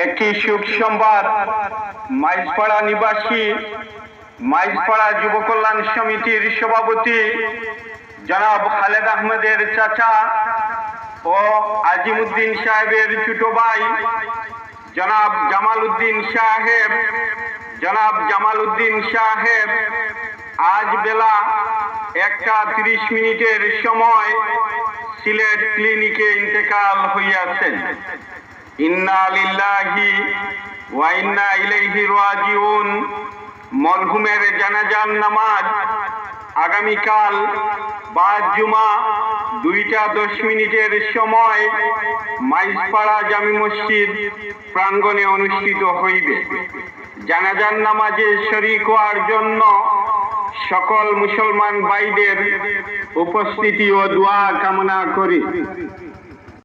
একটি সুখ সংবাদ। মাইজপাড়া নিবাসী মাইজপাড়া যুব কল্যাণ সমিতির সভাপতি জনাব খালেদ আহমেদের চাচা ও আজিমউদ্দিন সাহেবের ছোট ভাই জনাব জামাল উদ্দিন সাহেব আজ বেলা 1:30 সময় সিলেট ক্লিনিকে ইন্তেকাল হইয়াছেন। ইন্না লিল্লাহি ওয়া ইন্না ইলাইহি রাজিউন। মরহুমের জানাজার নামাজ আগামীকাল বাদ জুমা 2:10 সময় মাইজপাড়া জামি মসজিদ প্রাঙ্গণে অনুষ্ঠিত হইবে। জানাজার নামাজে শরীক হওয়ার জন্য সকল মুসলমান ভাইদের উপস্থিতি ও দোয়া কামনা করি।